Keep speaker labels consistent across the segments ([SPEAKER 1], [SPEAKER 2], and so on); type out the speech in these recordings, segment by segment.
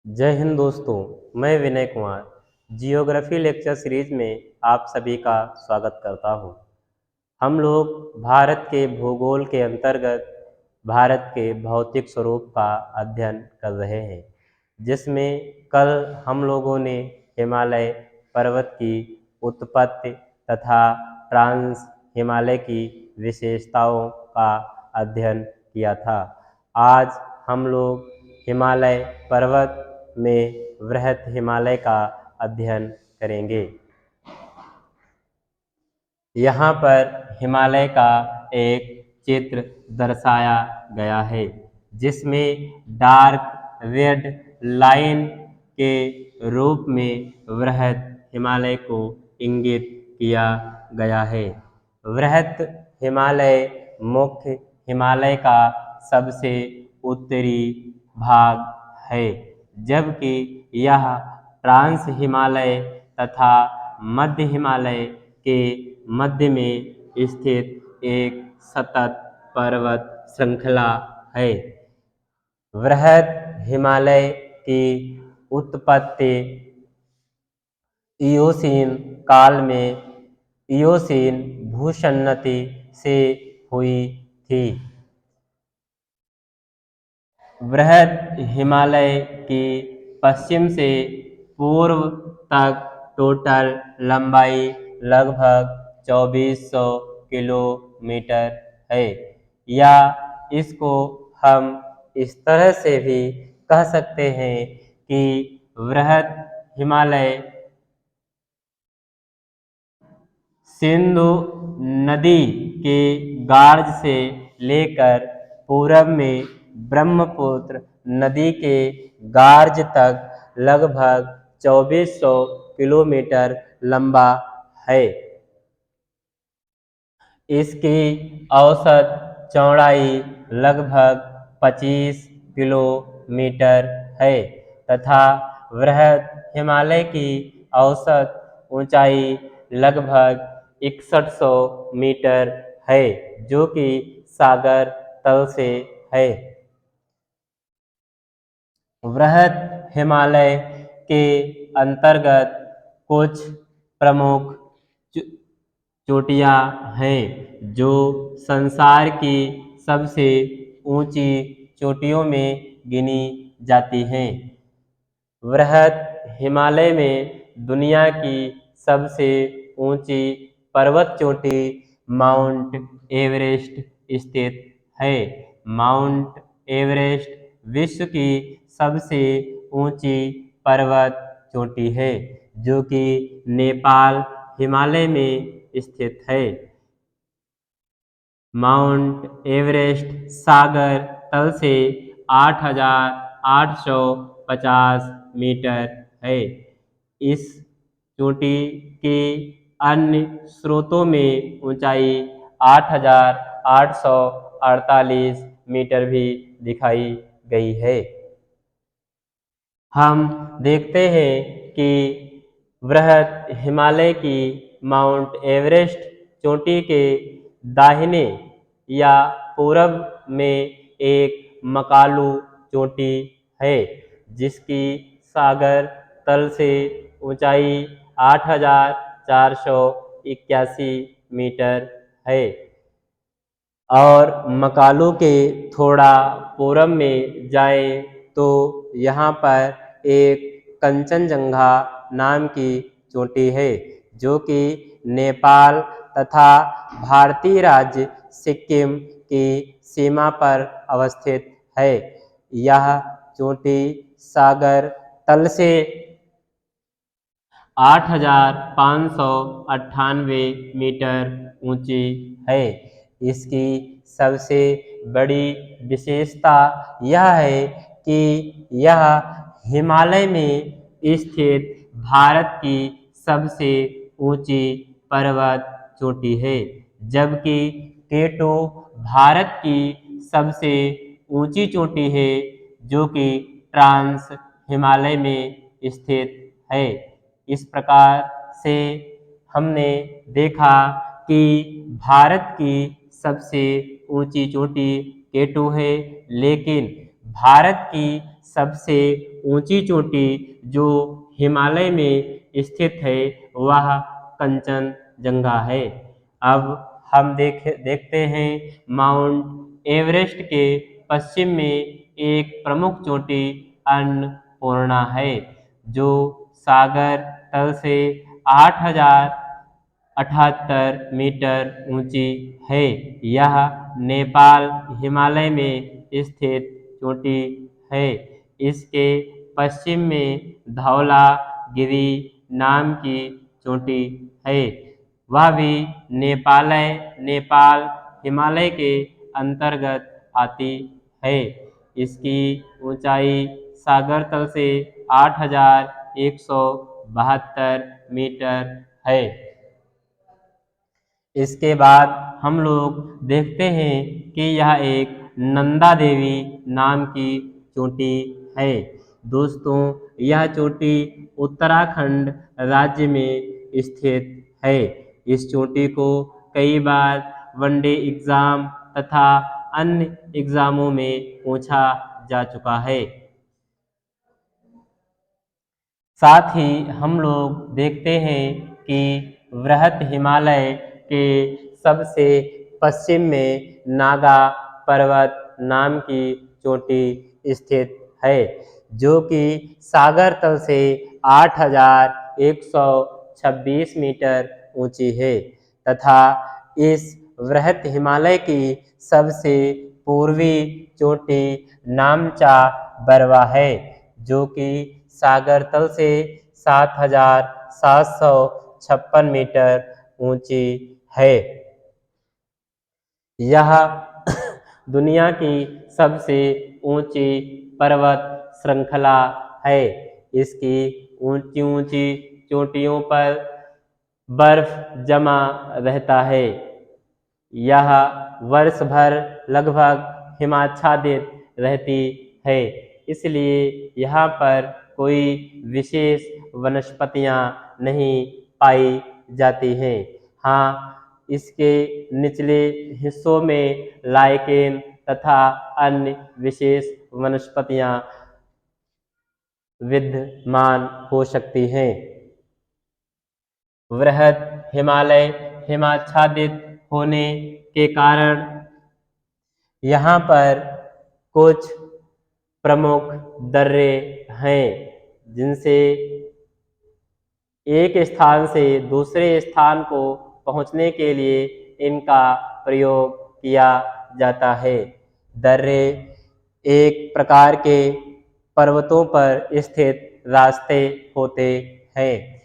[SPEAKER 1] जय हिंद दोस्तों। मैं Vinay Kumar geography lecture series में आप सभी का स्वागत करता हूं। हम लोग भारत के भूगोल के अंतर्गत भारत के भौतिक स्वरूप का अध्ययन कर रहे हैं, जिसमें कल हम लोगों ने हिमालय पर्वत की उत्पत्ति तथा ट्रांस हिमालय की विशेषताओं का अध्ययन किया था। आज हम लोग हिमालय पर्वत में वृहत हिमालय का अध्ययन करेंगे। यहाँ पर हिमालय का एक चित्र दर्शाया गया है, जिसमें डार्क रेड लाइन के रूप में वृहत हिमालय को इंगित किया गया है। वृहत हिमालय मुख्य हिमालय का सबसे उत्तरी भाग है, जबकि यह ट्रांस हिमालय तथा मध्य हिमालय के मध्य में स्थित एक सतत पर्वत श्रृंखला है। वृहत हिमालय की उत्पत्ति इयोसीन काल में इयोसीन भूसन्नति से हुई थी। वृहत हिमालय की पश्चिम से पूर्व तक टोटल लंबाई लगभग 2400 किलोमीटर है, या इसको हम इस तरह से भी कह सकते हैं कि वृहत हिमालय सिंधु नदी के गार्ज से लेकर पूरब में ब्रह्मपुत्र नदी के गार्ज तक लगभग 2400 किलोमीटर लंबा है। इसकी औसत चौड़ाई लगभग 25 किलोमीटर है तथा वृहत हिमालय की औसत ऊंचाई लगभग 6100 मीटर है, जो कि सागर तल से है। वृहत हिमालय के अंतर्गत कुछ प्रमुख चोटियां हैं, जो संसार की सबसे ऊंची चोटियों में गिनी जाती हैं। वृहत हिमालय में दुनिया की सबसे ऊंची पर्वत चोटी माउंट एवरेस्ट स्थित है। माउंट एवरेस्ट विश्व की सबसे ऊंची पर्वत चोटी है, जो कि नेपाल हिमालय में स्थित है। माउंट एवरेस्ट सागर तल से 8,850 मीटर है। इस चोटी के अन्य स्रोतों में ऊंचाई 8,848 मीटर भी दिखाई गई है। हम देखते हैं कि वृहत हिमालय की माउंट एवरेस्ट चोटी के दाहिने या पूरब में एक मकालू चोटी है, जिसकी सागर तल से ऊंचाई 8,481 मीटर है। और मकालू के थोड़ा पूरब में जाएं तो यहाँ पर एक कंचनजंगा नाम की चोटी है, जो कि नेपाल तथा भारतीय राज्य सिक्किम की सीमा पर अवस्थित है। यह चोटी सागर तल से 8,598 मीटर ऊंची है। इसकी सबसे बड़ी विशेषता यह है कि यह हिमालय में स्थित भारत की सबसे ऊंची पर्वत चोटी है, जबकि केटो भारत की सबसे ऊंची चोटी है, जो कि ट्रांस हिमालय में स्थित है। इस प्रकार से हमने देखा कि भारत की सबसे ऊंची चोटी केटू है, लेकिन भारत की सबसे ऊंची चोटी जो हिमालय में स्थित है वह कंचनजंगा है। अब हम देखते हैं माउंट एवरेस्ट के पश्चिम में एक प्रमुख चोटी अन्नपूर्णा है जो सागर तल से 8,078 मीटर ऊंची है। यह नेपाल हिमालय में स्थित चोटी है। इसके पश्चिम में धौलागिरी नाम की चोटी है। वह भी नेपाल हिमालय के अंतर्गत आती है। इसकी ऊंचाई सागर तल से 8,172 मीटर है। इसके बाद हम लोग देखते हैं कि यह एक नंदा देवी नाम की चोटी है। दोस्तों, यह चोटी उत्तराखंड राज्य में स्थित है। इस चोटी को कई बार वनडे एग्जाम तथा अन्य एग्जामों में पूछा जा चुका है। साथ ही हम लोग देखते हैं कि वृहत हिमालय के सबसे पश्चिम में नागा पर्वत नाम की चोटी स्थित है जो कि सागर तल से 8,126 मीटर ऊंची है तथा इस वृहत हिमालय की सबसे पूर्वी चोटी नामचा बरवा है जो कि सागर तल से 7,756 मीटर ऊंची है। यह दुनिया की सबसे ऊंची पर्वत श्रृंखला है। इसकी ऊंची ऊंची चोटियों पर बर्फ जमा रहता है। यह वर्ष भर लगभग हिमाच्छादित रहती है, इसलिए यहाँ पर कोई विशेष वनस्पतियाँ नहीं पाई जाती हैं। हाँ, इसके निचले हिस्सों में लाइकेन तथा अन्य विशेष वनस्पतियाँ विद्यमान हो सकती हैं। वृहत हिमालय हिमाच्छादित होने के कारण यहाँ पर कुछ प्रमुख दर्रे हैं जिनसे एक स्थान से दूसरे स्थान को पहुँचने के लिए इनका प्रयोग किया जाता है। दर्रे एक प्रकार के पर्वतों पर स्थित रास्ते होते हैं।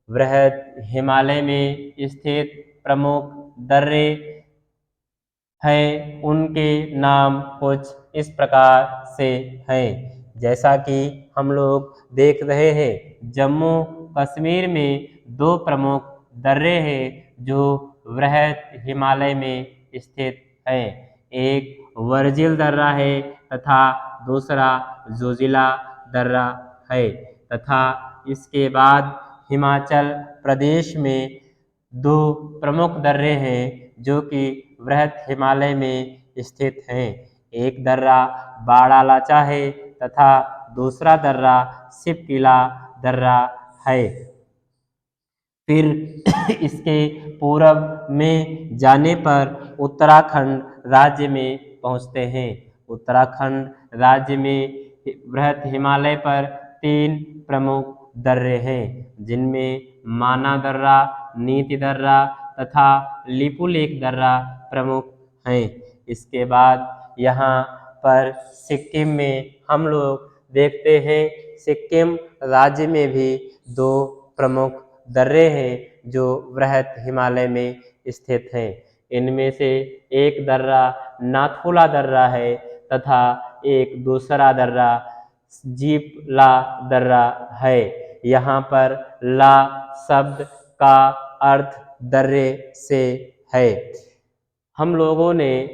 [SPEAKER 1] वृहत हिमालय में स्थित प्रमुख दर्रे हैं, उनके नाम कुछ इस प्रकार से हैं। जैसा कि हम लोग देख रहे हैं, जम्मू कश्मीर में दो प्रमुख दर्रे हैं जो वृहत हिमालय में स्थित हैं। एक वर्जिल दर्रा है तथा दूसरा जोजिला दर्रा है तथा इसके बाद हिमाचल प्रदेश में दो प्रमुख दर्रे हैं जो कि वृहत हिमालय में स्थित हैं। एक दर्रा बाड़ालाचा है तथा दूसरा दर्रा सिपकिला दर्रा है। फिर इसके पूरब में जाने पर उत्तराखंड राज्य में पहुंचते हैं। उत्तराखंड राज्य में वृहत हिमालय पर 3 प्रमुख दर्रे हैं जिनमें माना दर्रा, नीति दर्रा तथा लिपुलेख दर्रा प्रमुख हैं। इसके बाद यहाँ पर सिक्किम में हम लोग देखते हैं, सिक्किम राज्य में भी 2 प्रमुख दर्रे हैं जो वृहत हिमालय में स्थित हैं। इनमें से एक दर्रा नाथुला दर्रा है तथा एक दूसरा दर्रा जीपला दर्रा है। यहाँ पर ला शब्द का अर्थ दर्रे से है। हम लोगों ने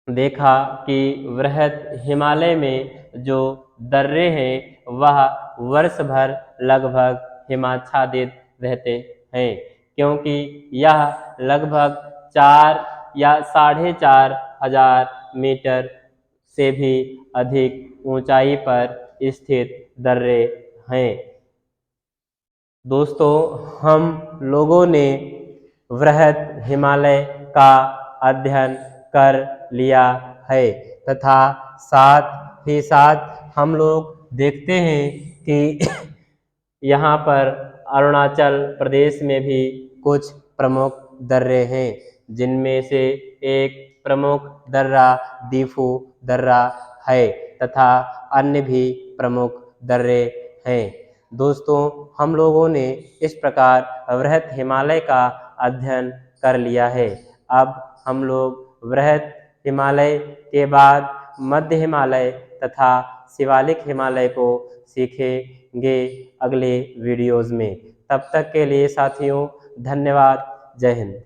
[SPEAKER 1] देखा कि वृहत हिमालय में जो दर्रे हैं वह वर्ष भर लगभग हिमाच्छादित रहते हैं, क्योंकि यह लगभग 4 या 4,500 मीटर से भी अधिक ऊंचाई पर स्थित दर्रे हैं। दोस्तों, हम लोगों ने वृहद हिमालय का अध्ययन कर लिया है तथा साथ ही साथ हम लोग देखते हैं कि यहाँ पर अरुणाचल प्रदेश में भी कुछ प्रमुख दर्रे हैं, जिनमें से एक प्रमुख दर्रा दीफू दर्रा है तथा अन्य भी प्रमुख दर्रे हैं। दोस्तों, हम लोगों ने इस प्रकार वृहद हिमालय का अध्ययन कर लिया है। अब हम लोग वृहद हिमालय के बाद मध्य हिमालय तथा शिवालिक हिमालय को सीखेंगे अगले वीडियोज़ में। तब तक के लिए साथियों, धन्यवाद। जय हिंद।